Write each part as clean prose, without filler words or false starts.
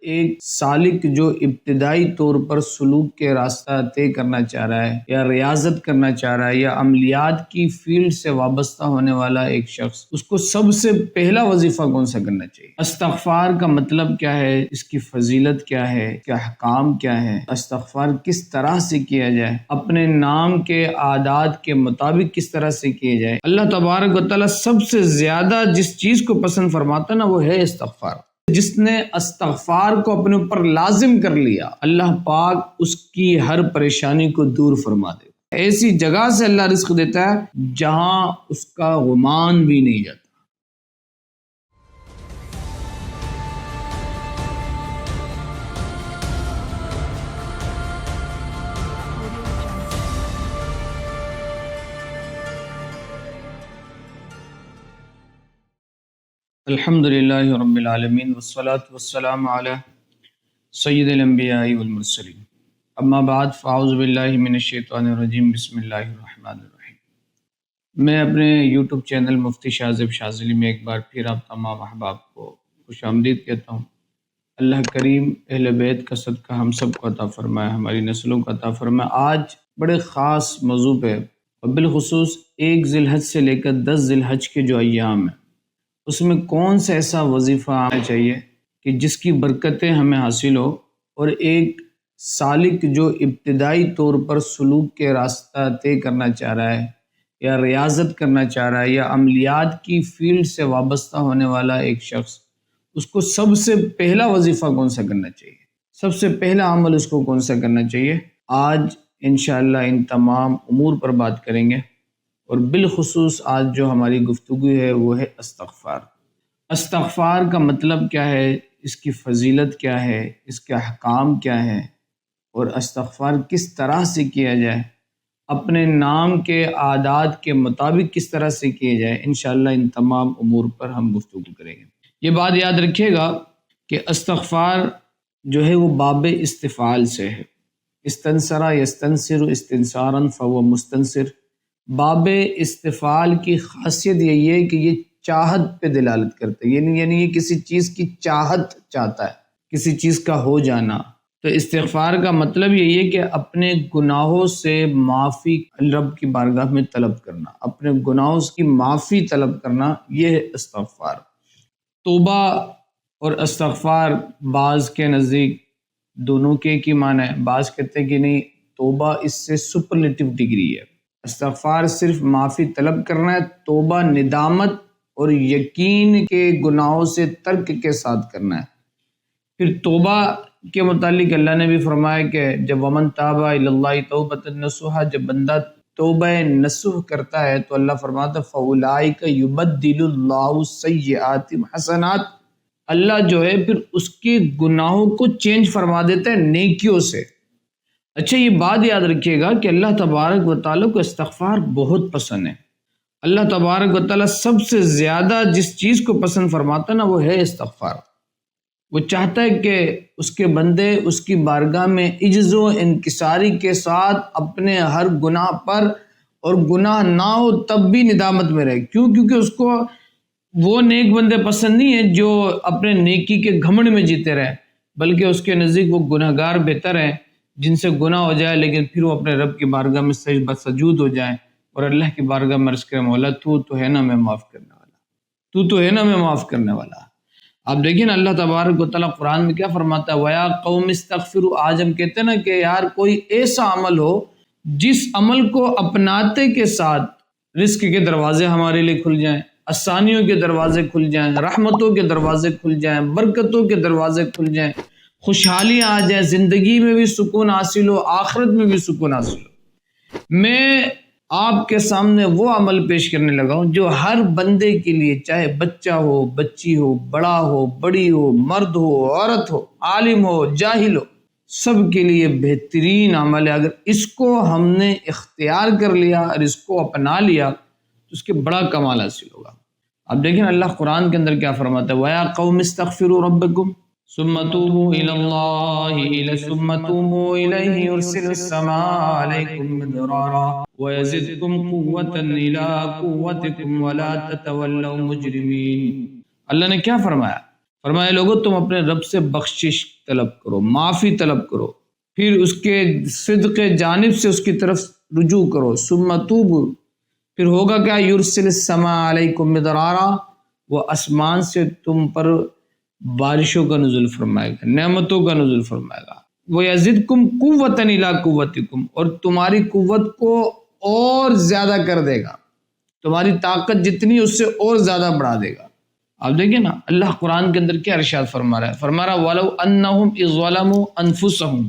ایک سالک جو ابتدائی طور پر سلوک کے راستہ طے کرنا چاہ رہا ہے یا ریاضت کرنا چاہ رہا ہے یا عملیات کی فیلڈ سے وابستہ ہونے والا ایک شخص، اس کو سب سے پہلا وظیفہ کون سا کرنا چاہیے؟ استغفار کا مطلب کیا ہے، اس کی فضیلت کیا ہے، اس کے احکام کیا ہے، استغفار کس طرح سے کیا جائے، اپنے نام کے عادات کے مطابق کس طرح سے کیا جائے۔ اللہ تبارک و تعالیٰ سب سے زیادہ جس چیز کو پسند فرماتا نا وہ ہے استغفار۔ جس نے استغفار کو اپنے اوپر لازم کر لیا، اللہ پاک اس کی ہر پریشانی کو دور فرما دے۔ ایسی جگہ سے اللہ رزق دیتا ہے جہاں اس کا گمان بھی نہیں جاتا۔ الحمدللہ رب العالمین والصلاة والسلام علی سید الانبیاء والمرسلین، اما بعد فاعوذ باللہ من الشیطان الرجیم، بسم اللہ الرحمن الرحیم۔ میں اپنے یوٹیوب چینل مفتی شاذب شاذلی میں ایک بار پھر آپ تمام احباب کو خوش آمدید کہتا ہوں۔ اللہ کریم اہل بیت کا صدقہ ہم سب کو عطا فرمائے، ہماری نسلوں کو عطا فرمائے۔ آج بڑے خاص موضوع پہ، اور بالخصوص 1 ذی الحج سے لے کر 10 ذی الحج کے جو ایام ہیں، اس میں کون سا ایسا وظیفہ آنا چاہیے کہ جس کی برکتیں ہمیں حاصل ہو، اور ایک سالک جو ابتدائی طور پر سلوک کے راستہ طے کرنا چاہ رہا ہے یا ریاضت کرنا چاہ رہا ہے یا عملیات کی فیلڈ سے وابستہ ہونے والا ایک شخص، اس کو سب سے پہلا وظیفہ کون سا کرنا چاہیے، سب سے پہلا عمل اس کو کون سا کرنا چاہیے۔ آج انشاءاللہ ان تمام امور پر بات کریں گے، اور بالخصوص آج جو ہماری گفتگو ہے وہ ہے استغفار۔ استغفار کا مطلب کیا ہے، اس کی فضیلت کیا ہے، اس کے احکام کیا ہے، اور استغفار کس طرح سے کیا جائے، اپنے نام کے عادات کے مطابق کس طرح سے کیا جائے۔ انشاءاللہ ان تمام امور پر ہم گفتگو کریں گے۔ یہ بات یاد رکھیے گا کہ استغفار جو ہے وہ باب استفعال سے ہے۔ استنصر یستنصر استنصارا فهو مستنصر۔ باب استفعال کی خاصیت یہی ہے کہ یہ چاہت پہ دلالت کرتا ہے، یعنی یہ کسی چیز کی چاہت چاہتا ہے، کسی چیز کا ہو جانا۔ تو استغفار کا مطلب یہی ہے کہ اپنے گناہوں سے معافی رب کی بارگاہ میں طلب کرنا، اپنے گناہوں کی معافی طلب کرنا، یہ ہے استغفار۔ توبہ اور استغفار بعض کے نزدیک دونوں کے ایک ہی معنی ہے، بعض کہتے ہیں کہ نہیں، توبہ اس سے سپرلیٹو ڈگری ہے۔ استغفار صرف معافی طلب کرنا ہے، توبہ ندامت اور یقین کے گناہوں سے ترک کے ساتھ کرنا ہے۔ پھر توبہ کے متعلق اللہ نے بھی فرمایا کہ جب ومن تاب الی اللہ توبۃ نصوحا، جب بندہ توبہ نصوح کرتا ہے تو اللہ فرماتا فاولئک یبدل اللہ سیئات حسنات، اللہ جو ہے پھر اس کے گناہوں کو چینج فرما دیتا ہے نیکیوں سے۔ اچھا، یہ بات یاد رکھیے گا کہ اللہ تبارک و تعالیٰ کو استغفار بہت پسند ہے۔ اللہ تبارک و تعالیٰ سب سے زیادہ جس چیز کو پسند فرماتا نا وہ ہے استغفار۔ وہ چاہتا ہے کہ اس کے بندے اس کی بارگاہ میں عجز و انکساری کے ساتھ اپنے ہر گناہ پر، اور گناہ نہ ہو تب بھی ندامت میں رہے۔ کیوں؟ کیونکہ اس کو وہ نیک بندے پسند نہیں ہیں جو اپنے نیکی کے گھمنڈ میں جیتے رہے، بلکہ اس کے نزدیک وہ گناہگار بہتر ہیں جن سے گناہ ہو جائے لیکن پھر وہ اپنے رب کی بارگاہ میں سجود ہو جائیں اور اللہ کی بارگاہ میں عرض کریں مولا تو ہے نا میں معاف کرنے والا، تو ہے نا میں معاف کرنے والا۔ آپ دیکھیں نا اللہ تبارک و تعالیٰ قرآن میں کیا فرماتا ہے، وَيَا قَوْمِ اسْتَغْفِرُوا۔ آج ہم کہتے ہیں نا کہ یار کوئی ایسا عمل ہو جس عمل کو اپناتے کے ساتھ رزق کے دروازے ہمارے لیے کھل جائیں، آسانیوں کے دروازے کھل جائیں، رحمتوں کے دروازے کھل جائیں، برکتوں کے دروازے کھل جائیں، خوشحالیاں آ جائیں، زندگی میں بھی سکون حاصل ہو، آخرت میں بھی سکون حاصل ہو۔ میں آپ کے سامنے وہ عمل پیش کرنے لگا ہوں جو ہر بندے کے لیے، چاہے بچہ ہو، بچی ہو، بڑا ہو، بڑی ہو، مرد ہو، عورت ہو، عالم ہو، جاہل ہو، سب کے لیے بہترین عمل ہے۔ اگر اس کو ہم نے اختیار کر لیا اور اس کو اپنا لیا تو اس کے بڑا کمال حاصل ہوگا۔ اب دیکھیں اللہ قرآن کے اندر کیا فرماتا ہے، وَيَا قَوْمِ اسْتَغْفِرُوا رَبَّكُمْ ثُمَّ تُوبُوا إِلَى اللَّهِ ثُمَّ تُوبُوا إِلَيْهِ يُرْسِلِ السَّمَاءَ عَلَيْكُمْ مِدْرَارًا وَيَزِدْكُمْ قُوَّةً إِلَىٰ قُوَّتِكُمْ وَلَا تَتَوَلَّوْا مُجْرِمِينَ۔ اللہ نے کیا فرمایا؟ فرمایا لوگو تم اپنے رب سے بخشش طلب کرو، معافی طلب کرو، پھر اس کے صدق جانب سے اس کی طرف رجوع کرو، ثم توبوا، پھر ہوگا کیا؟ یرسل السماء علیکم مدرارا، وہ آسمان سے تم پر بارشوں کا نزول فرمائے گا، نعمتوں کا نزول فرمائے گا، وَيَزِدْكُمْ قُوَّةً إِلَىٰ قُوَّتِكُمْ، اور تمہاری قوت کو اور زیادہ کر دے گا، تمہاری طاقت جتنی اس سے اور زیادہ بڑھا دے گا۔ آپ دیکھیں نا اللہ قرآن کے اندر کیا ارشاد فرما رہا ہے، فرما رہا وَلَوْ أَنَّهُمْ إِذْ ظَلَمُوا أَنفُسَهُمْ،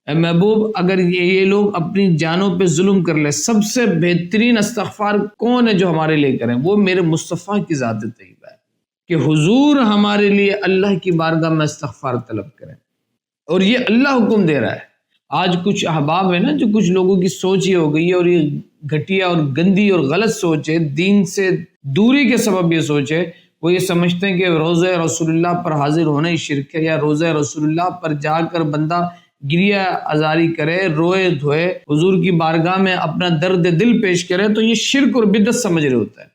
اے محبوب اگر یہ لوگ اپنی جانوں پہ ظلم کر لے، سب سے بہترین استغفار کون ہے جو ہمارے لیے کریں؟ وہ میرے مصطفیٰ کی ذات طیبہ ہے کہ حضور ہمارے لیے اللہ کی بارگاہ میں استغفار طلب کریں، اور یہ اللہ حکم دے رہا ہے۔ آج کچھ احباب ہیں نا، جو کچھ لوگوں کی سوچ یہ ہو گئی ہے، اور یہ گھٹیا اور گندی اور غلط سوچ ہے، دین سے دوری کے سبب یہ سوچ ہے، وہ یہ سمجھتے ہیں کہ روضہ رسول اللہ پر حاضر ہونا ہی شرک ہے، یا روضہ رسول اللہ پر جا کر بندہ گریہ ازاری کرے، روئے دھوئے، حضور کی بارگاہ میں اپنا درد دل پیش کرے، تو یہ شرک اور بدعت سمجھ رہے ہوتا ہے۔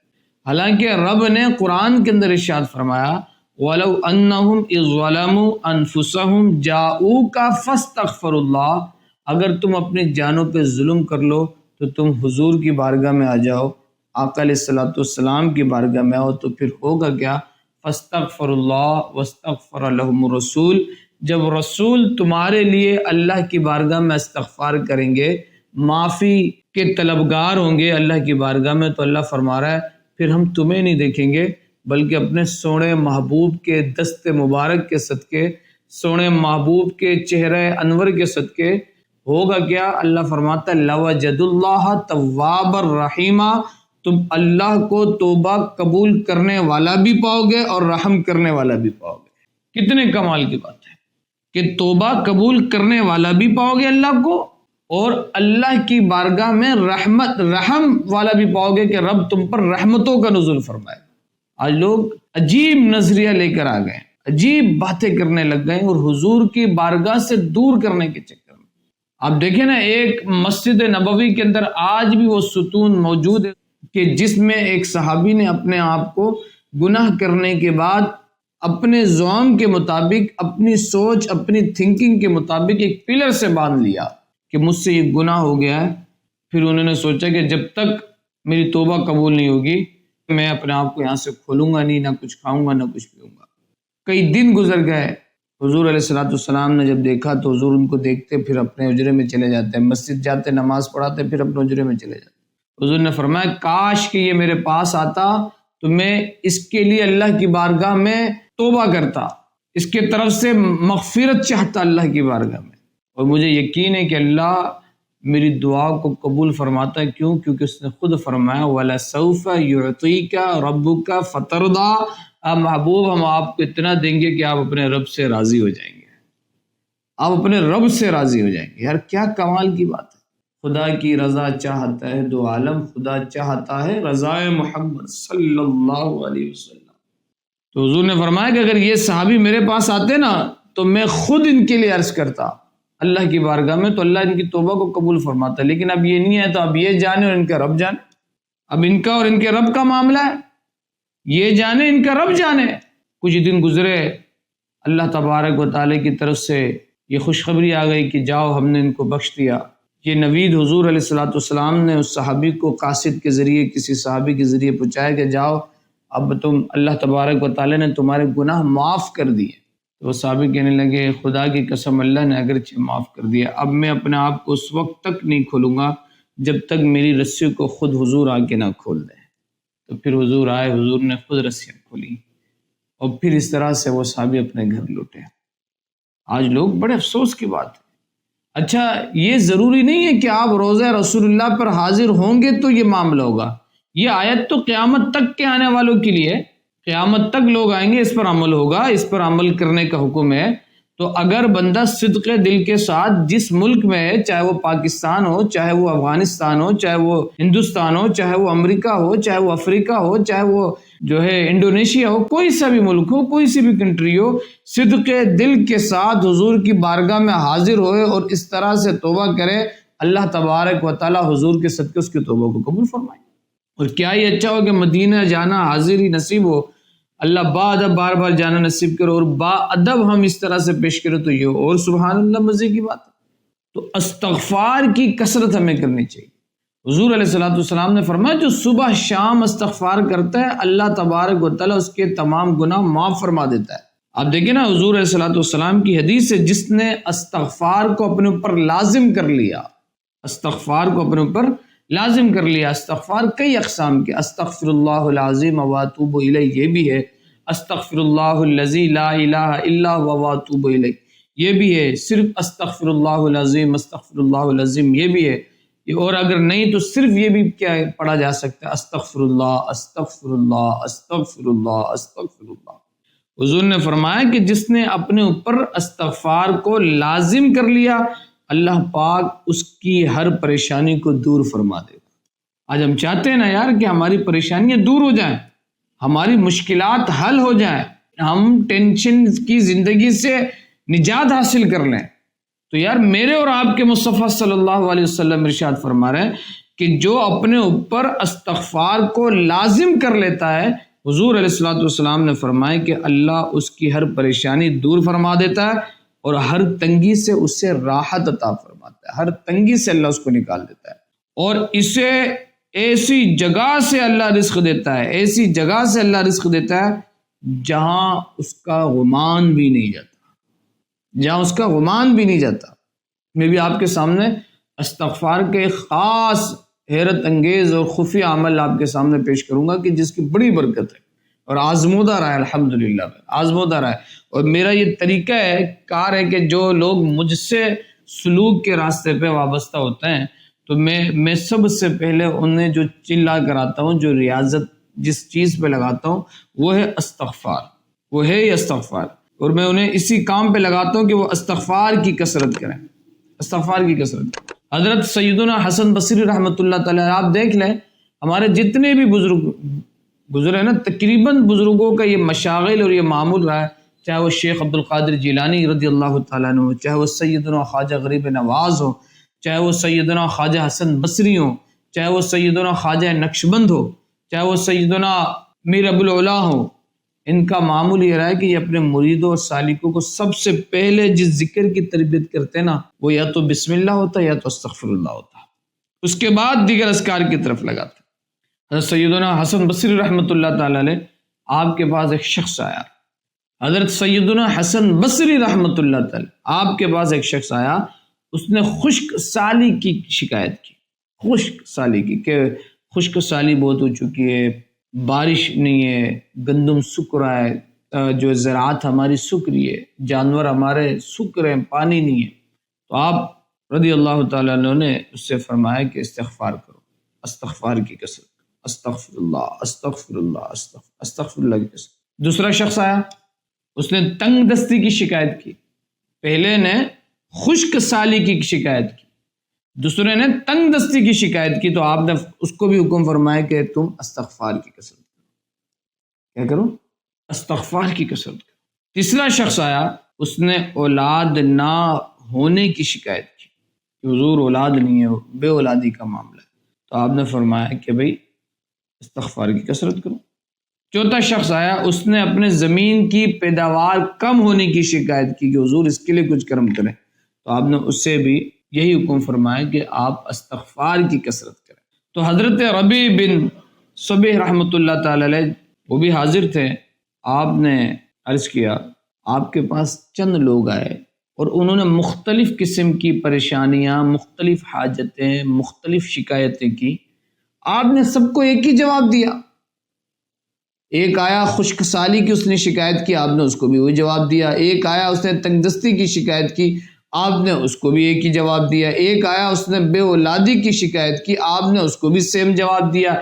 حالانکہ رب نے قرآن کے اندر ارشاد فرمایا وَلَوْ أَنَّهُمْ إِذْ ظَلَمُوا أَنفُسَهُمْ جَاءُوكَ فَاسْتَغْفَرُوا اللَّهَ، اگر تم اپنی جانوں پہ ظلم کر لو تو تم حضور کی بارگاہ میں آ جاؤ، آقا علیہ الصلوۃ والسلام کی بارگاہ میں آؤ، تو پھر ہوگا کیا؟ فَاسْتَغْفَرُوا اللَّهَ وَاسْتَغْفَرَ لَهُمُ الرَّسُولُ، جب رسول تمہارے لیے اللہ کی بارگاہ میں استغفار کریں گے، معافی کے طلبگار ہوں گے اللہ کی بارگاہ میں، تو اللہ فرما رہا ہے پھر ہم تمہیں نہیں دیکھیں گے، بلکہ اپنے سونے محبوب کے دست مبارک کے صدقے، سونے محبوب کے چہرے انور کے صدقے ہوگا کیا؟ اللہ فرماتا ہے لَوَجَدُوا اللَّهَ تَوَّابًا رَحِيمًا، تم اللہ کو توبہ قبول کرنے والا بھی پاؤ گے اور رحم کرنے والا بھی پاؤ گے۔ کتنے کمال کی بات ہے کہ توبہ قبول کرنے والا بھی پاؤ گے اللہ کو، اور اللہ کی بارگاہ میں رحم والا بھی پاؤ گے کہ رب تم پر رحمتوں کا نزول فرمائے۔ آج لوگ عجیب نظریہ لے کر آ گئے، عجیب باتیں کرنے لگ گئے، اور حضور کی بارگاہ سے دور کرنے کے چکر میں آپ دیکھیں نا، ایک مسجد نبوی کے اندر آج بھی وہ ستون موجود ہے کہ جس میں ایک صحابی نے اپنے آپ کو گناہ کرنے کے بعد اپنے ذوق کے مطابق، اپنی سوچ، اپنی تھنکنگ کے مطابق ایک پلر سے باندھ لیا کہ مجھ سے یہ گناہ ہو گیا ہے۔ پھر انہوں نے سوچا کہ جب تک میری توبہ قبول نہیں ہوگی میں اپنے آپ کو یہاں سے کھولوں گا نہیں، نہ کچھ کھاؤں گا نہ کچھ پیوں گا۔ کئی دن گزر گئے، حضور علیہ الصلوۃ والسلام نے جب دیکھا تو حضور ان کو دیکھتے پھر اپنے اجرے میں چلے جاتے، مسجد جاتے، نماز پڑھاتے، پھر اپنے اجرے میں چلے جاتے۔ حضور نے فرمایا کاش کہ یہ میرے پاس آتا تو میں اس کے لیے اللہ کی بارگاہ میں توبہ کرتا، اس کے طرف سے مغفرت چاہتا اللہ کی بارگاہ میں، اور مجھے یقین ہے کہ اللہ میری دعا کو قبول فرماتا ہے۔ کیوں؟ کیونکہ اس نے خود فرمایا وَلَسَوْفَ يُعْطِيكَ رَبُّكَ فَتَرْضَىٰ، محبوب ہم آپ کو اتنا دیں گے کہ آپ اپنے رب سے راضی ہو جائیں گے، آپ اپنے رب سے راضی ہو جائیں گے۔ یار کیا کمال کی بات ہے! خدا کی رضا چاہتا ہے دو عالم، خدا چاہتا ہے رضائے محمد صلی اللہ علیہ وسلم۔ تو حضور نے فرمایا کہ اگر یہ صحابی میرے پاس آتے نا تو میں خود ان کے لیے عرض کرتا اللہ کی بارگاہ میں، تو اللہ ان کی توبہ کو قبول فرماتا۔ لیکن اب یہ نہیں ہے، تو اب یہ جانے اور ان کا رب جانے، اب ان کا اور ان کے رب کا معاملہ ہے، یہ جانے ان کا رب جانے۔ کچھ دن گزرے، اللہ تبارک و تعالی کی طرف سے یہ خوشخبری آ گئی کہ جاؤ ہم نے ان کو بخش دیا۔ یہ نوید حضور علیہ الصلوۃ والسلام نے اس صحابی کو قاصد کے ذریعے، کسی صحابی کے ذریعے پہنچایا کہ جاؤ اب تم، اللہ تبارک و تعالی نے تمہارے گناہ معاف کر دیے۔ تو وہ صحابی کہنے لگے خدا کی قسم اللہ نے اگرچہ معاف کر دیا، اب میں اپنے آپ کو اس وقت تک نہیں کھولوں گا جب تک میری رسی کو خود حضور آ کے نہ کھول دیں۔ تو پھر حضور آئے، حضور نے خود رسیاں کھولی، اور پھر اس طرح سے وہ صحابی اپنے گھر لوٹے۔ آج لوگ بڑے افسوس کی بات ہے۔ اچھا یہ ضروری نہیں ہے کہ آپ روضہ رسول اللہ پر حاضر ہوں گے تو یہ معاملہ ہوگا، یہ آیت تو قیامت تک کے آنے والوں کے لیے، قیامت تک لوگ آئیں گے، اس پر عمل ہوگا، اس پر عمل کرنے کا حکم ہے۔ تو اگر بندہ صدق دل کے ساتھ جس ملک میں ہے، چاہے وہ پاکستان ہو، چاہے وہ افغانستان ہو، چاہے وہ ہندوستان ہو، چاہے وہ امریکہ ہو، چاہے وہ افریقہ ہو، چاہے وہ جو ہے انڈونیشیا ہو، کوئی سا بھی ملک ہو، کوئی سی بھی کنٹری ہو، صدق دل کے ساتھ حضور کی بارگاہ میں حاضر ہوئے اور اس طرح سے توبہ کرے، اللہ تبارک و تعالی حضور کے صدقے اس کی توبہ کو قبول فرمائے۔ اور کیا ہی اچھا ہو کہ مدینہ جانا حاضر ہی نصیب ہو، اللہ باادب بار بار جانا نصیب کرو اور باادب ہم اس طرح سے پیش کریں تو یہ اور سبحان اللہ مزے کی بات ہے۔ تو استغفار کی کثرت ہمیں کرنی چاہیے۔ حضور علیہ الصلوۃ والسلام نے فرمایا جو صبح شام استغفار کرتا ہے اللہ تبارک و تعالیٰ اس کے تمام گناہ معاف فرما دیتا ہے۔ آپ دیکھیں نا حضور علیہ الصلوۃ والسلام کی حدیث ہے، جس نے استغفار کو اپنے اوپر لازم کر لیا، استغفار کو اپنے اوپر لازم کر لیا۔ استغفار کئی اقسام کے، استغفر اللہ العظیم واتوب الیہ یہ بھی ہے، استغفر اللہ الذی لا الہ الا هو واتوب الیہ یہ بھی ہے، صرف استغفر اللہ العظیم استغفر اللہ العظیم یہ بھی ہے، اور اگر نہیں تو صرف یہ بھی کیا پڑھا جا سکتا ہے استغفر اللہ استغفر اللہ استغفر اللہ استغفر اللہ۔ حضور نے فرمایا کہ جس نے اپنے اوپر استغفار کو لازم کر لیا اللہ پاک اس کی ہر پریشانی کو دور فرما دے گا۔ آج ہم چاہتے ہیں نا یار کہ ہماری پریشانیاں دور ہو جائیں، ہماری مشکلات حل ہو جائیں، ہم ٹینشن کی زندگی سے نجات حاصل کر لیں، تو یار میرے اور آپ کے مصطفیٰ صلی اللہ علیہ وسلم ارشاد فرما رہے ہیں کہ جو اپنے اوپر استغفار کو لازم کر لیتا ہے، حضور علیہ الصلوۃ والسلام نے فرمایا کہ اللہ اس کی ہر پریشانی دور فرما دیتا ہے اور ہر تنگی سے اس سے راحت عطا فرماتا ہے، ہر تنگی سے اللہ اس کو نکال دیتا ہے، اور اسے ایسی جگہ سے اللہ رزق دیتا ہے، ایسی جگہ سے اللہ رزق دیتا ہے جہاں اس کا گمان بھی نہیں جاتا، جہاں اس کا گمان بھی نہیں جاتا۔ میں بھی آپ کے سامنے استغفار کے ایک خاص حیرت انگیز اور خفیہ عمل آپ کے سامنے پیش کروں گا کہ جس کی بڑی برکت ہے اور آزمودہ رہا ہے، الحمدللہ آزمودہ رہا ہے، اور میرا یہ طریقہ ہے کار ہے کہ جو لوگ مجھ سے سلوک کے راستے پہ وابستہ ہوتے ہیں تو میں سب سے پہلے انہیں جو چلا کراتا ہوں، جو ریاضت جس چیز پہ لگاتا ہوں وہ ہے استغفار، وہ ہے یہ استغفار، اور میں انہیں اسی کام پہ لگاتا ہوں کہ وہ استغفار کی کثرت کریں، استغفار کی کثرت۔ حضرت سیدنا حسن بصری رحمۃ اللہ تعالیٰ آپ دیکھ لیں، ہمارے جتنے بھی بزرگ گزرے نا تقریباً بزرگوں کا یہ مشاغل اور یہ معمول رہا ہے، چاہے وہ شیخ عبد القادر جیلانی رضی اللہ تعالیٰ عنہ ہو، چاہے وہ سیدنا خواجہ غریب نواز ہو، چاہے وہ سیدنا خواجہ حسن بصری ہو، چاہے وہ سیدنا خواجہ نقشبند ہو، چاہے وہ سیدنا میر ابو العلا ہو، ان کا معمول یہ رہا ہے کہ یہ اپنے مریدوں اور سالکوں کو سب سے پہلے جس ذکر کی تربیت کرتے نا وہ یا تو بسم اللہ ہوتا یا تو استغفر اللہ ہوتا، اس کے بعد دیگر اذکار کی طرف لگاتے۔ حضرت سیدنا حسن بصری رحمۃ اللہ تعالی علیہ آپ کے پاس ایک شخص آیا، حضرت سیدنا حسن بصری رحمۃ اللہ تعالی آپ کے پاس ایک شخص آیا، اس نے خشک سالی کی شکایت کی، خشک سالی کی کہ خشک سالی بہت ہو چکی ہے، بارش نہیں ہے، گندم سوکھ رہا ہے، جو زراعت ہماری سوکھ رہی ہے، جانور ہمارے سوکھ رہے ہیں، پانی نہیں ہے۔ تو آپ رضی اللہ تعالیٰ عنہ نے اس سے فرمایا کہ استغفار کرو، استغفار کی کثرت، استغفر اللہ استغفر اللہ استغفر اللہ کی کثرت۔ دوسرا شخص آیا، اس نے تنگ دستی کی شکایت کی، پہلے نے خشک سالی کی شکایت کی، دوسرے نے تنگ دستی کی شکایت کی، تو آپ نے اس کو بھی حکم فرمایا کہ تم استغفار کی کثرت کرو، کیا کرو؟ استغفار کی کثرت کرو۔ تیسرا شخص آیا، اس نے اولاد نہ ہونے کی شکایت کی کہ حضور اولاد نہیں ہے، بے اولادی کا معاملہ ہے، تو آپ نے فرمایا کہ بھئی استغفار کی کثرت کرو۔ چوتھا شخص آیا، اس نے اپنے زمین کی پیداوار کم ہونے کی شکایت کی کہ حضور اس کے لیے کچھ کرم کریں، تو آپ نے اس سے بھی یہی حکم فرمایا کہ آپ استغفار کی کثرت کریں۔ تو حضرت ربیع بن صبیح رحمۃ اللہ تعالی علیہ وہ بھی حاضر تھے، آپ نے عرض کیا، آپ کے پاس چند لوگ آئے اور انہوں نے مختلف قسم کی پریشانیاں، مختلف حاجتیں، مختلف شکایتیں کی، آپ نے سب کو ایک ہی جواب دیا۔ ایک آیا خشک سالی کی اس نے شکایت کی، آپ نے اس کو بھی وہی جواب دیا۔ ایک آیا اس نے تنگ دستی کی شکایت کی، آپ نے اس کو بھی ایک ہی جواب دیا۔ ایک آیا اس نے بے اولادی کی شکایت کی، آپ نے اس کو بھی سیم جواب دیا۔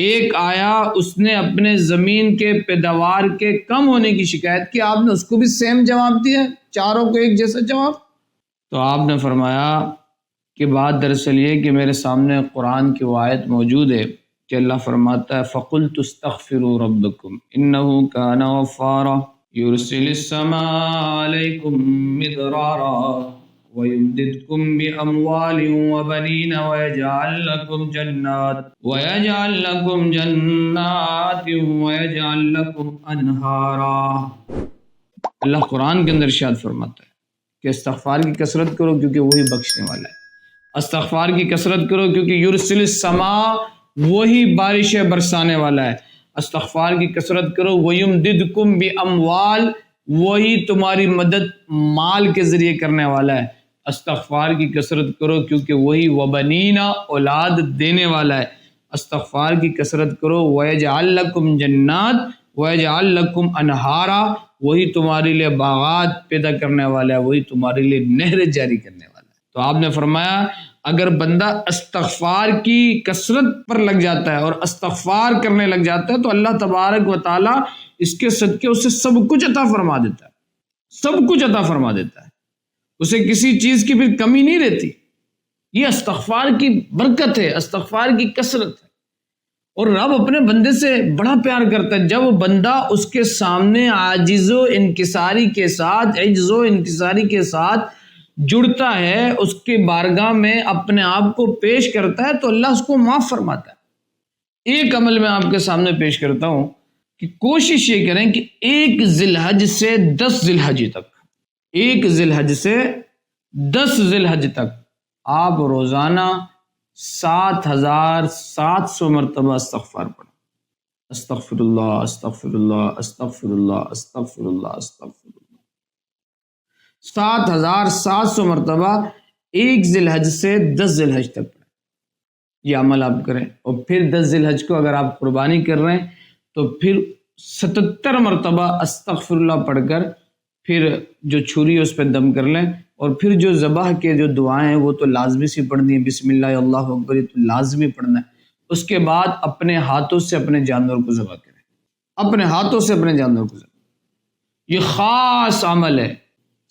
ایک آیا اس نے اپنے زمین کے پیداوار کے کم ہونے کی شکایت کی، آپ نے اس کو بھی سیم جواب دیا، چاروں کو ایک جیسا جواب۔ تو آپ نے فرمایا کہ بات دراصل یہ کہ میرے سامنے قرآن کی وہ آیت موجود ہے کہ اللہ فرماتا ہے فَقُلْتُ اسْتَغْفِرُوا رَبَّكُمْ إِنَّهُ كَانَ غَفَّارًا يُرْسِلِ السَّمَاءَ عَلَيْكُمْ مِدْرَارًا وَيُمْدِدْكُمْ بِأَمْوَالٍ وَبَنِينَ وَيَجْعَلْ لَكُمْ جَنَّاتٍ وَيَجْعَلْ لَكُمْ أَنْهَارًا۔ اللہ قرآن کے اندر ارشاد فرماتا ہے کہ استغفار کی کثرت کرو کیونکہ وہی بخشنے والا ہے، استغفار کی کثرت کرو کیونکہ یرسل السماء، وہی بارشیں برسانے والا ہے، استغفار کی کثرت کرو، وَيُمْدِدْكُمْ بِأَمْوَالٍ، وہی تمہاری مدد مال کے ذریعے کرنے والا ہے، استغفار کی کثرت کرو کیونکہ وہی وبنینا، اولاد دینے والا ہے، استغفار کی کثرت کرو، وَيَجْعَلْ لَكُمْ جَنَّاتٍ وَيَجْعَلْ لَكُمْ أَنْهَارًا، وہی تمہارے لیے باغات پیدا کرنے والا ہے، وہی تمہارے لیے نہریں جاری کرنے والا ہے۔ تو آپ نے فرمایا اگر بندہ استغفار کی کثرت پر لگ جاتا ہے اور استغفار کرنے لگ جاتا ہے تو اللہ تبارک و تعالیٰ اس کے صدقے اسے سب کچھ عطا فرما دیتا ہے، سب کچھ عطا فرما دیتا ہے، اسے کسی چیز کی پھر کمی نہیں رہتی۔ یہ استغفار کی برکت ہے، استغفار کی کثرت ہے۔ اور رب اپنے بندے سے بڑا پیار کرتا ہے جب بندہ اس کے سامنے عاجز و انکساری کے ساتھ جڑتا ہے، اس کے بارگاہ میں اپنے آپ کو پیش کرتا ہے تو اللہ اس کو معاف فرماتا ہے۔ ایک عمل میں آپ کے سامنے پیش کرتا ہوں کہ کوشش یہ کریں کہ 1 ذی الحج سے 10 ذی الحج تک، 1 ذی الحج سے 10 ذی الحج تک آپ روزانہ 7700 مرتبہ استغفار پڑھیں۔ استغفر اللہ استغفر اللہ استغفر اللہ استغفر اللہ استغفر اللہ، 7700 مرتبہ 1 ذی الحج سے 10 ذی الحج تک پڑھیں۔ یہ عمل آپ کریں، اور پھر 10 ذی الحج کو اگر آپ قربانی کر رہے ہیں تو پھر 77 مرتبہ استغفر اللہ پڑھ کر پھر جو چھری ہے اس پہ دم کر لیں، اور پھر جو ذبح کے جو دعائیں ہیں وہ تو لازمی سی پڑھنی ہے، بسم اللہ اللہ اکبر تو لازمی پڑھنا ہے۔ اس کے بعد اپنے ہاتھوں سے اپنے جانور کو ذبح کریں، اپنے ہاتھوں سے اپنے جانور کو ذبح، یہ خاص عمل ہے۔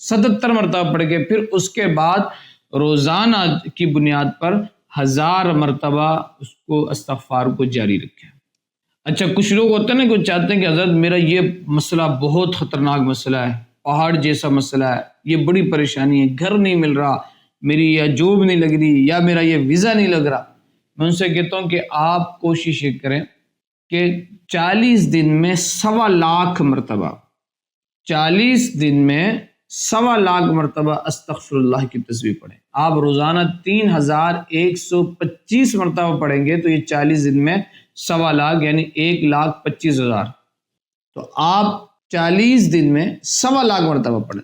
77 مرتبہ پڑھ کے پھر اس کے بعد روزانہ کی بنیاد پر 1000 مرتبہ اس کو استغفار کو جاری رکھیں۔ اچھا کچھ لوگ ہوتے ہیں نا کہ چاہتے ہیں کہ حضرت میرا یہ مسئلہ بہت خطرناک مسئلہ ہے، پہاڑ جیسا مسئلہ ہے، یہ بڑی پریشانی ہے، گھر نہیں مل رہا، میری یا جاب نہیں لگ رہی، یا میرا یہ ویزا نہیں لگ رہا۔ میں ان سے کہتا ہوں کہ آپ کوشش یہ کریں کہ 40 دن میں 1.25 لاکھ مرتبہ، 40 دن میں 1.25 لاکھ مرتبہ استغفر اللہ کی تسبیح پڑھیں۔ آپ روزانہ 3125 مرتبہ پڑھیں گے تو یہ 40 دن میں 1.25 لاکھ یعنی 1,25,000۔ تو آپ 40 دن میں 1.25 لاکھ مرتبہ پڑھیں،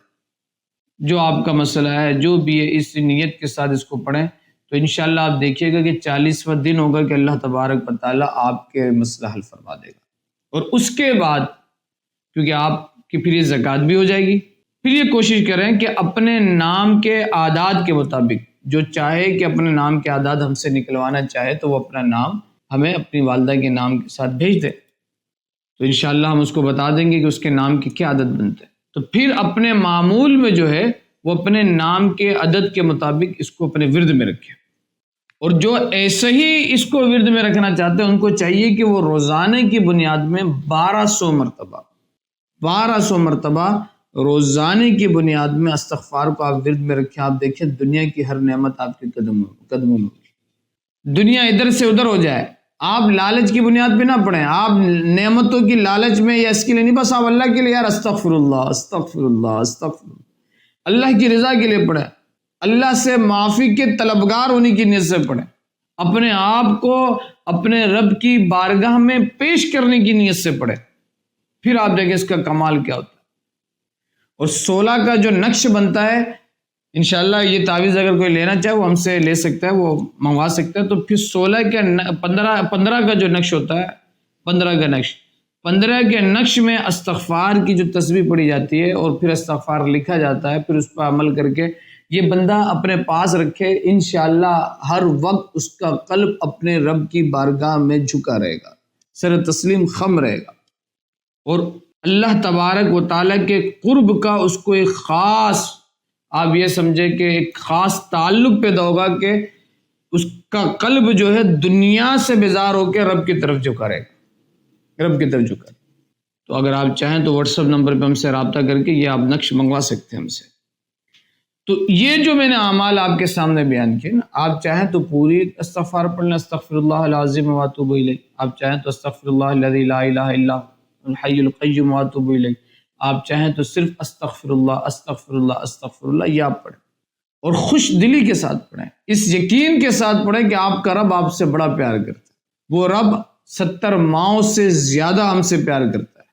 جو آپ کا مسئلہ ہے جو بھی ہے، اس نیت کے ساتھ اس کو پڑھیں تو انشاءاللہ آپ دیکھیے گا کہ 40واں دن ہوگا کہ اللہ تبارک و تعالیٰ آپ کے مسئلہ حل فرما دے گا۔ اور اس کے بعد کیونکہ آپ کی پھر یہ زکوٰۃ بھی ہو جائے گی، پھر یہ کوشش کریں کہ اپنے نام کے اعداد کے مطابق، جو چاہے کہ اپنے نام کے اعداد ہم سے نکلوانا چاہے تو وہ اپنا نام ہمیں اپنی والدہ کے نام کے ساتھ بھیج دے، تو انشاءاللہ ہم اس کو بتا دیں گے کہ اس کے نام کی کیا عدد بنتے ہیں۔ تو پھر اپنے معمول میں جو ہے وہ اپنے نام کے عدد کے مطابق اس کو اپنے ورد میں رکھیں، اور جو ایسے ہی اس کو ورد میں رکھنا چاہتے ہیں ان کو چاہیے کہ وہ روزانے کی بنیاد میں 1200 مرتبہ روزانے کی بنیاد میں استغفار کو آپ ورد میں رکھیں۔ آپ دیکھیں دنیا کی ہر نعمت آپ کے قدموں میں، دنیا ادھر سے ادھر ہو جائے، آپ لالچ کی بنیاد پہ نہ پڑھیں، آپ نعمتوں کی لالچ میں یا اس کے لیے نہیں، بس آپ اللہ کے لیے یار استغفر اللہ استغفر اللہ استغفر اللہ، اللہ کی رضا کے لیے پڑھیں، اللہ سے معافی کے طلبگار ہونے کی نیت سے پڑھیں، اپنے آپ کو اپنے رب کی بارگاہ میں پیش کرنے کی نیت سے پڑھیں، پھر آپ دیکھیں اس کا کمال کیا ہوتا ہے۔ اور 16 کا جو نقش بنتا ہے، انشاءاللہ یہ تعویذ اگر کوئی لینا چاہے وہ ہم سے لے سکتا ہے، وہ منگوا سکتا ہے۔ تو پھر 16 کے 15 کا جو نقش ہوتا ہے، 15 کے نقش میں استغفار کی جو تسبیح پڑھی جاتی ہے اور پھر استغفار لکھا جاتا ہے، پھر اس پر عمل کر کے یہ بندہ اپنے پاس رکھے، انشاءاللہ ہر وقت اس کا قلب اپنے رب کی بارگاہ میں جھکا رہے گا، سر تسلیم خم رہے گا، اور اللہ تبارک و تعالیٰ کے قرب کا اس کو ایک خاص، آپ یہ سمجھے کہ ایک خاص تعلق پیدا ہوگا کہ اس کا قلب جو ہے دنیا سے بیزار ہو کے رب کی طرف جھکا رہے گا، رب کی طرف جھکا۔ تو اگر آپ چاہیں تو واٹس ایپ نمبر پہ ہم سے رابطہ کر کے یہ آپ نقش منگوا سکتے ہیں ہم سے۔ تو یہ جو میں نے اعمال آپ کے سامنے بیان کیے نا، آپ چاہیں تو پوری استغفار پڑھ لیں، استغفر اللہ العظیم واتوب الیہ، آپ چاہیں تو استغفر اللہ الذی لا الہ الا هو الحی القیوم واتوب الیہ، آپ چاہیں تو صرف استغفر اللہ استغفر اللہ استغفر اللہ یہ آپ پڑھیں، اور خوش دلی کے ساتھ پڑھیں، اس یقین کے ساتھ پڑھیں کہ آپ کا رب آپ سے بڑا پیار کرتا ہے، وہ رب 70 ماؤں سے زیادہ ہم سے پیار کرتا ہے،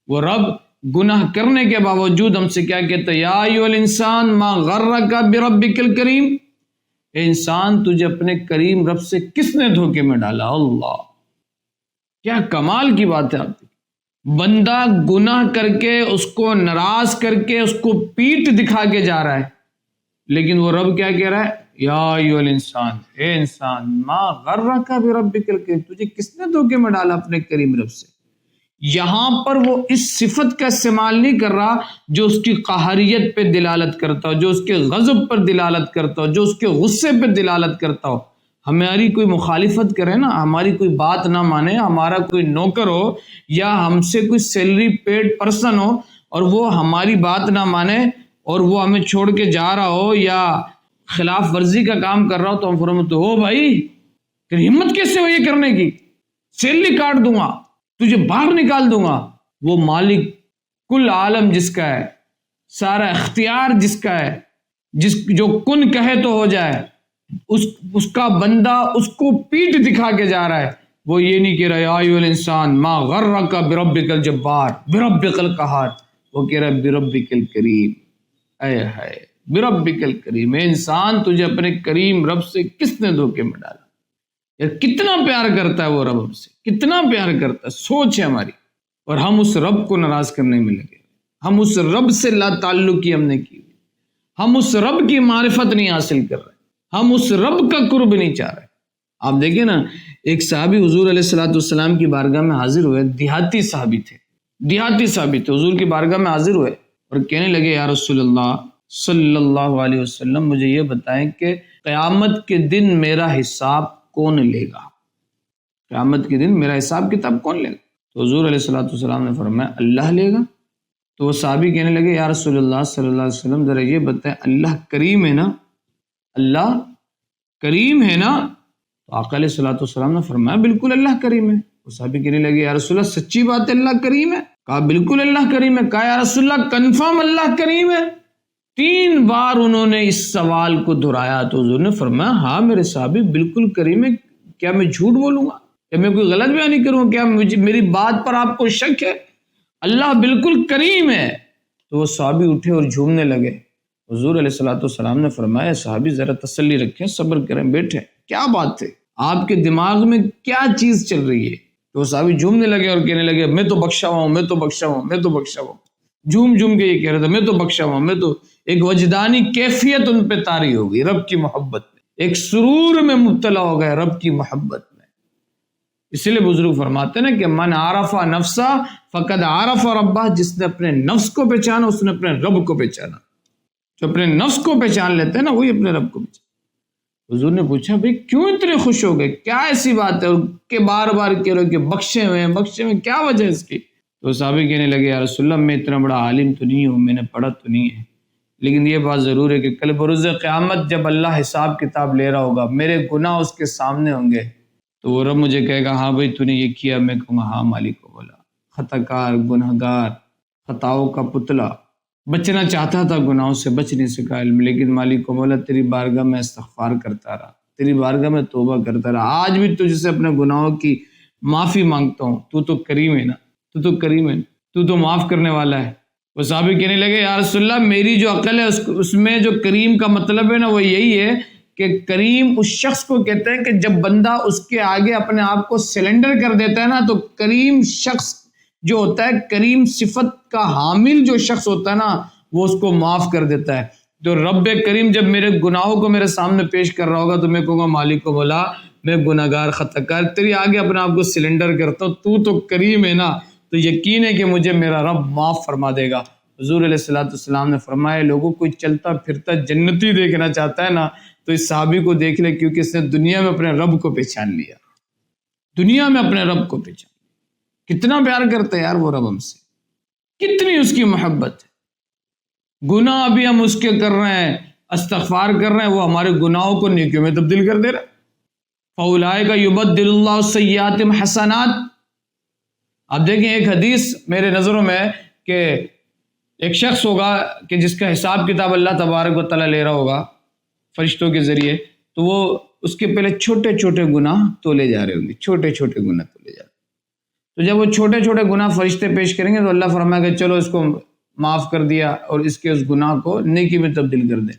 وہ رب گناہ کرنے کے باوجود ہم سے کیا کہتا ہے، یا ایھا الانسان ما غرک بربک الکریم، اے انسان تجھے اپنے کریم رب سے کس نے دھوکے میں ڈالا۔ اللہ، کیا کمال کی بات ہے آپ کی، بندہ گناہ کر کے اس کو ناراض کر کے اس کو پیٹ دکھا کے جا رہا ہے، لیکن وہ رب کیا کہہ رہا ہے، یا ایھا الانسان، اے انسان، ما غرک بربک الکریم، تجھے کس نے دھوکے میں ڈالا اپنے کریم رب سے۔ یہاں پر وہ اس صفت کا استعمال نہیں کر رہا جو اس کی قہریت پہ دلالت کرتا ہو، جو اس کے غضب پر دلالت کرتا ہو، جو اس کے غصے پہ دلالت کرتا ہو۔ ہماری کوئی مخالفت کرے نا، ہماری کوئی بات نہ مانے، ہمارا کوئی نوکر ہو یا ہم سے کوئی سیلری پیڈ پرسن ہو اور وہ ہماری بات نہ مانے اور وہ ہمیں چھوڑ کے جا رہا ہو یا خلاف ورزی کا کام کر رہا ہو، تو ہم فرماتے ہو بھائی تیری ہمت کیسے ہو یہ کرنے کی، سیلری کاٹ دوں گا، تجھے باہر نکال دوں گا۔ وہ مالک کل عالم جس کا ہے، سارا اختیار جس کا ہے، جو کن کہے تو ہو جائے، اس کا بندہ اس کو پیٹ دکھا کے جا رہا ہے، وہ یہ نہیں کہہ رہا یا ایھا الانسان ما غرک بربک الجبار بربک القہار، وہ کہہ رہا ہے بربک الکریم، اے ہائے بربک الکریم، اے انسان تجھے اپنے کریم رب سے کس نے دھوکے میں ڈالا۔ یار کتنا پیار کرتا ہے وہ رب ہم سے، کتنا پیار کرتا ہے، سوچ ہے ہماری، اور ہم اس رب کو ناراض کرنے میں لگے، ہم اس رب سے لا تعلقی ہم نے کی، ہم اس رب کی معرفت نہیں حاصل کر رہے، ہم اس رب کا قرب نہیں چاہ رہے۔ آپ دیکھیں نا، ایک صحابی حضور علیہ الصلوۃ والسلام کی بارگاہ میں حاضر ہوئے، دیہاتی صحابی تھے، حضور کی بارگاہ میں حاضر ہوئے اور کہنے لگے یا رسول اللہ صلی اللہ علیہ وسلم، مجھے یہ بتائیں کہ قیامت کے دن میرا حساب کون لے گا، قیامت کے دن میرا حساب کتاب کون لے گا؟ تو حضور علیہ الصلوۃ والسلام نے فرمایا اللہ لے گا۔ تو وہ صحابی کہنے لگے یا رسول اللہ صلی اللہ علیہ وسلم ذرا یہ بتائیں اللہ کریم ہے نا، اللہ کریم ہے نا؟ تو آقا علیہ الصلوۃ والسلام نے فرمایا بالکل اللہ کریم ہے۔ وہ صحابی کہنے لگے یا رسول اللہ سچی بات ہے اللہ کریم ہے؟ کہا بالکل اللہ کریم ہے۔ کہا یا رسول اللہ کنفرم اللہ کریم ہے؟ 3 بار انہوں نے اس سوال کو دہرایا تو حضور نے فرمایا ہاں میرے صحابی بالکل کریم ہے، کیا میں جھوٹ بولوں گا، کیا میں کوئی غلط بیان کروں گا، کیا میری بات پر آپ کو شک ہے؟ اللہ بالکل کریم ہے۔ تو وہ صحابی اٹھے اور جھومنے لگے۔ حضور علیہ الصلوۃ والسلام نے فرمایا صحابی ذرا تسلی رکھیں، صبر کریں، بیٹھیں، کیا بات ہے، آپ کے دماغ میں کیا چیز چل رہی ہے؟ تو وہ صحابی جھومنے لگے اور کہنے لگے میں تو بخشا ہوا ہوں، میں تو بخشا ہوا ہوں، میں تو بخشا ہوا ہوں، جھوم جھوم کے یہ کہہ رہا تھا میں تو بخشا ہوا ہوں، میں تو، ایک وجدانی کیفیت ان پہ طاری ہو گئی رب کی محبت میں، ایک سرور میں مبتلا ہو گئے رب کی محبت میں۔ اس لیے بزرگ فرماتے ہیں نا کہ من عرف نفسا فقد عرف ربہ، جس نے اپنے نفس کو پہچانا اس نے اپنے رب کو پہچانا، جو اپنے نفس کو پہچان لیتے ہیں نا وہی اپنے رب کو پہچانا۔ حضور نے پوچھا بھئی کیوں اتنے خوش ہو گئے، کیا ایسی بات ہے کہ بار بار کہہ رہے ہو کہ بخشے ہوئے ہیں، بخشے ہوئے ہیں، کیا وجہ ہے اس کی؟ تو صحابی کہنے لگے یا رسول اللہ میں اتنا بڑا عالم تو نہیں ہوں، میں نے پڑھا تو نہیں ہے، لیکن یہ بات ضرور ہے کہ کل بروز قیامت جب اللہ حساب کتاب لے رہا ہوگا، میرے گناہ اس کے سامنے ہوں گے، تو وہ رب مجھے کہے گا ہاں بھائی تو نے یہ کیا، میں کہوں گا ہاں مالک کو بولا، خطا کار، گناہ گار، خطاؤں کا پتلا، بچنا چاہتا تھا گناہوں سے بچ نہیں سکا علم، لیکن مالک کو بولا تیری بارگاہ میں استغفار کرتا رہا، تیری بارگاہ میں توبہ کرتا رہا، آج بھی تجھ سے اپنے گناہوں کی معافی مانگتا ہوں، تو کریم ہے نا، تو کریم ہے، تو معاف کرنے والا ہے۔ وہ صحابی کہنے لگے یا رسول اللہ میری جو عقل ہے اس میں جو کریم کا مطلب ہے نا وہ یہی ہے کہ کریم اس شخص کو کہتے ہیں کہ جب بندہ اس کے آگے اپنے آپ کو سلنڈر کر دیتا ہے نا، تو کریم شخص جو ہوتا ہے، کریم صفت کا حامل جو شخص ہوتا ہے نا وہ اس کو معاف کر دیتا ہے۔ تو رب کریم جب میرے گناہوں کو میرے سامنے پیش کر رہا ہوگا تو میں کہوں گا مالک کو بولا میں گناہ گار، خطا کار، تیری آگے اپنے آپ کو سلنڈر کرتا ہوں، تو کریم ہے نا، تو یقین ہے کہ مجھے میرا رب معاف فرما دے گا۔ حضور علیہ الصلوۃ والسلام نے فرمایا لوگوں کوئی چلتا پھرتا جنتی دیکھنا چاہتا ہے نا تو اس صحابی کو دیکھ لے، کیونکہ اس نے دنیا میں اپنے رب کو پہچان لیا، دنیا میں اپنے رب کو پہچان، کتنا پیار کرتا ہے یار وہ رب ہم سے، کتنی اس کی محبت ہے۔ گناہ بھی ہم اس کے کر رہے ہیں، استغفار کر رہے ہیں، وہ ہمارے گناہوں کو نیکیوں میں تبدیل کر دے رہا ہے۔ فَأُولَٰئِکَ يُبَدِّلُ اللَّهُ السَّيِّئَاتِ حَسَنَاتٍ۔ آپ دیکھیں ایک حدیث میرے نظروں میں کہ ایک شخص ہوگا کہ جس کا حساب کتاب اللہ تبارک و تعالیٰ لے رہا ہوگا فرشتوں کے ذریعے، تو وہ اس کے پہلے چھوٹے چھوٹے گناہ تولے جا رہے ہوں گے، چھوٹے چھوٹے گناہ تولے جا رہے ہیں۔ تو جب وہ چھوٹے چھوٹے گناہ فرشتے پیش کریں گے تو اللہ فرمائے گا چلو اس کو معاف کر دیا اور اس کے اس گناہ کو نیکی میں تبدیل کر دیں۔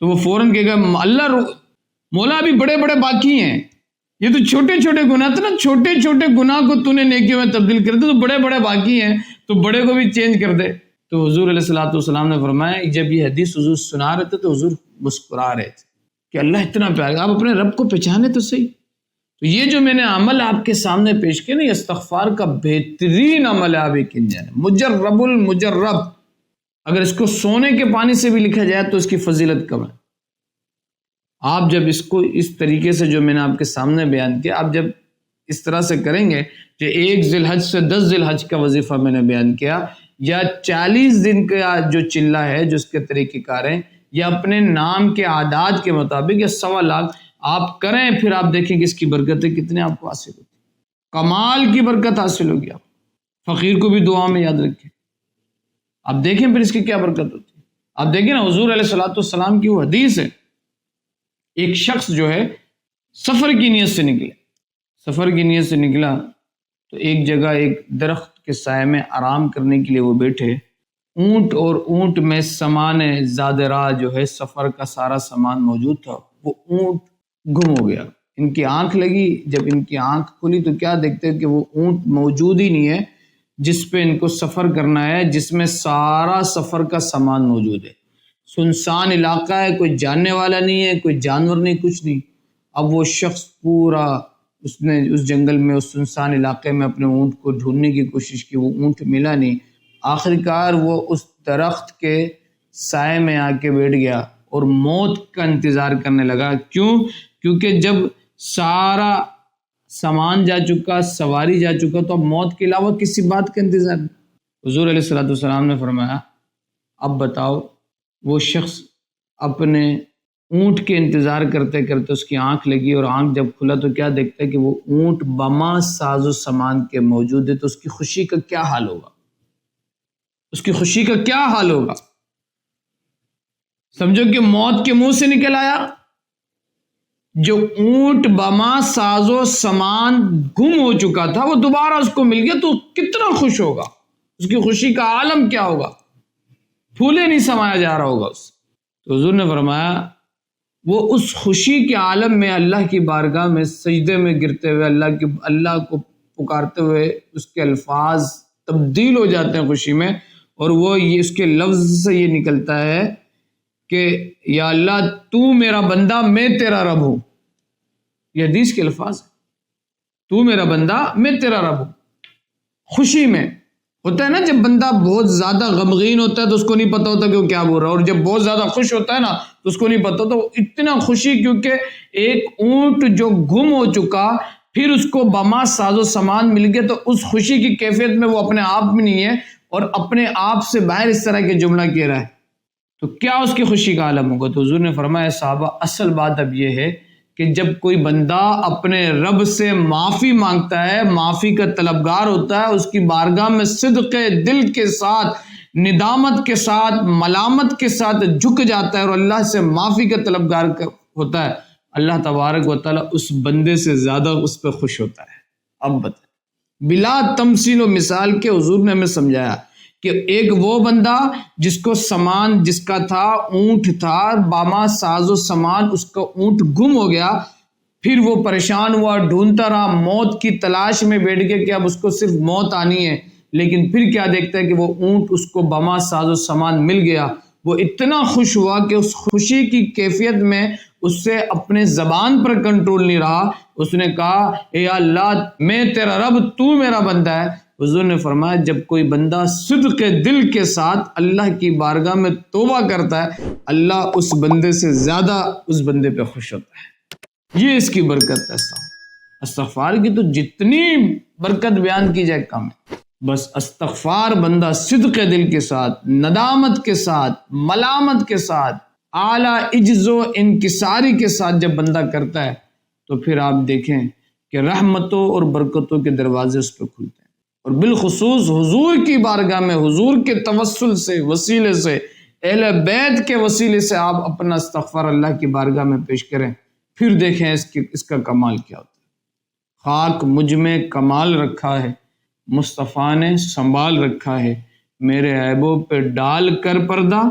تو وہ فوراً کہے گا اللہ مولا ابھی بڑے بڑے باقی ہیں، یہ تو چھوٹے چھوٹے گناہ تھے نا، چھوٹے چھوٹے گناہ کو تو نے نیکیوں میں تبدیل کر دے، تو بڑے بڑے باقی ہیں تو بڑے کو بھی چینج کر دے۔ تو حضور علیہ الصلوۃ والسلام نے فرمایا جب یہ حدیث حضور سنا رہے تھے تو حضور مسکرا رہے تھے کہ اللہ اتنا پیارا، آپ اپنے رب کو پہچانے تو صحیح۔ تو یہ جو میں نے عمل آپ کے سامنے پیش کیا نا، یہ استغفار کا بہترین عمل ہے، آپ یقین جانیں، مجرب المجرب۔ اگر اس کو سونے کے پانی سے بھی لکھا جائے تو اس کی فضیلت کم ہے۔ آپ جب اس کو اس طریقے سے جو میں نے آپ کے سامنے بیان کیا، آپ جب اس طرح سے کریں گے کہ 1 ذی الحج سے 10 ذی الحج کا وظیفہ میں نے بیان کیا، یا 40 دن کا جو چلہ ہے جو اس کے طریقہ کار ہیں، یا اپنے نام کے اعداد کے مطابق یا 1.25 لاکھ آپ کریں، پھر آپ دیکھیں کہ اس کی برکتیں کتنے آپ کو حاصل ہوتی، کمال کی برکت حاصل ہوگی۔ آپ فقیر کو بھی دعا میں یاد رکھیں، آپ دیکھیں پھر اس کی کیا برکت ہوتی ہے۔ آپ دیکھیں نا حضور علیہ الصلوۃ والسلام کی وہ حدیث ہے، ایک شخص جو ہے سفر کی نیت سے نکلا تو ایک جگہ ایک درخت کے سائے میں آرام کرنے کے لیے وہ بیٹھے، اونٹ اور اونٹ میں سامان زاد راہ جو ہے سفر کا سارا سامان موجود تھا، وہ اونٹ گم ہو گیا۔ ان کی آنکھ لگی، جب ان کی آنکھ کھلی تو کیا دیکھتے کہ وہ اونٹ موجود ہی نہیں ہے جس پہ ان کو سفر کرنا ہے، جس میں سارا سفر کا سامان موجود ہے۔ سنسان علاقہ ہے، کوئی جاننے والا نہیں ہے، کوئی جانور نہیں، کچھ نہیں۔ اب وہ شخص پورا اس نے اس جنگل میں اس سنسان علاقے میں اپنے اونٹ کو ڈھونڈنے کی کوشش کی، وہ اونٹ ملا نہیں۔ آخرکار وہ اس درخت کے سائے میں آ کے بیٹھ گیا اور موت کا انتظار کرنے لگا۔ کیوں؟ کیونکہ جب سارا سامان جا چکا، سواری جا چکا، تو اب موت کے علاوہ کسی بات کا انتظار نہیں۔ حضور علیہ الصلوۃ والسلام نے فرمایا اب بتاؤ، وہ شخص اپنے اونٹ کے انتظار کرتے کرتے اس کی آنکھ لگی، اور آنکھ جب کھلا تو کیا دیکھتا ہے کہ وہ اونٹ بما ساز و سامان کے موجود ہے، تو اس کی خوشی کا کیا حال ہوگا؟ اس کی خوشی کا کیا حال ہوگا؟ سمجھو کہ موت کے منہ سے نکل آیا۔ جو اونٹ بما ساز و سامان گم ہو چکا تھا وہ دوبارہ اس کو مل گیا، تو کتنا خوش ہوگا، اس کی خوشی کا عالم کیا ہوگا، پھولے نہیں سمایا جا رہا ہوگا اس۔ تو حضور نے فرمایا وہ اس خوشی کے عالم میں اللہ کی بارگاہ میں سجدے میں گرتے ہوئے اللہ کو پکارتے ہوئے اس کے الفاظ تبدیل ہو جاتے ہیں خوشی میں، اور وہ یہ اس کے لفظ سے یہ نکلتا ہے کہ یا اللہ تو میرا بندہ میں تیرا رب ہوں۔ یہ حدیث کے الفاظ ہیں، تو میرا بندہ میں تیرا رب ہوں۔ خوشی میں ہوتا ہے نا، جب بندہ بہت زیادہ غمگین ہوتا ہے تو اس کو نہیں پتا ہوتا کہ وہ کیا بول رہا ہے، اور جب بہت زیادہ خوش ہوتا ہے نا تو اس کو نہیں پتا ہوتا، وہ اتنا خوشی، کیونکہ ایک اونٹ جو گم ہو چکا پھر اس کو بما ساز و سامان مل گیا، تو اس خوشی کی کیفیت میں وہ اپنے آپ میں نہیں ہے، اور اپنے آپ سے باہر اس طرح کے جملہ کہہ رہا ہے، تو کیا اس کی خوشی کا عالم ہوگا؟ تو حضور نے فرمایا صحابہ اصل بات اب یہ ہے کہ جب کوئی بندہ اپنے رب سے معافی مانگتا ہے، معافی کا طلبگار ہوتا ہے، اس کی بارگاہ میں صدق دل کے ساتھ، ندامت کے ساتھ، ملامت کے ساتھ جھک جاتا ہے اور اللہ سے معافی کا طلبگار ہوتا ہے، اللہ تبارک و تعالیٰ اس بندے سے زیادہ اس پہ خوش ہوتا ہے۔ اب بتائیں، بلا تمثیل و مثال کے حضور نے ہمیں سمجھایا کہ ایک وہ بندہ جس کو سامان جس کا تھا، اونٹ تھا، باما ساز و سامان، اس کا اونٹ گم ہو گیا، پھر وہ پریشان ہوا، ڈھونڈتا رہا، موت کی تلاش میں بیٹھ گیا کہ اب اس کو صرف موت آنی ہے، لیکن پھر کیا دیکھتا ہے کہ وہ اونٹ اس کو بما ساز و سامان مل گیا۔ وہ اتنا خوش ہوا کہ اس خوشی کی کیفیت میں اس سے اپنے زبان پر کنٹرول نہیں رہا، اس نے کہا اے اللہ میں تیرا رب، تو میرا بندہ ہے۔ حضور نے فرمایا جب کوئی بندہ صدق دل کے ساتھ اللہ کی بارگاہ میں توبہ کرتا ہے، اللہ اس بندے سے زیادہ اس بندے پہ خوش ہوتا ہے۔ یہ اس کی برکت ہے۔ استغفار کی تو جتنی برکت بیان کی جائے کم ہے، بس استغفار بندہ صدق دل کے ساتھ، ندامت کے ساتھ، ملامت کے ساتھ، اعلیٰ عجز و انکساری کے ساتھ جب بندہ کرتا ہے تو پھر آپ دیکھیں کہ رحمتوں اور برکتوں کے دروازے اس پہ کھلتے ہیں۔ اور بالخصوص حضور کی بارگاہ میں حضور کے توسل سے، وسیلے سے، اہل بیت کے وسیلے سے آپ اپنا استغفار اللہ کی بارگاہ میں پیش کریں، پھر دیکھیں اس کا کمال کیا ہوتا ہے۔ خاک مجھ میں کمال رکھا ہے، مصطفیٰ نے سنبھال رکھا ہے، میرے عیبوں پہ ڈال کر پردہ،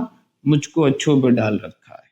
مجھ کو اچھوں پہ ڈال رکھا ہے۔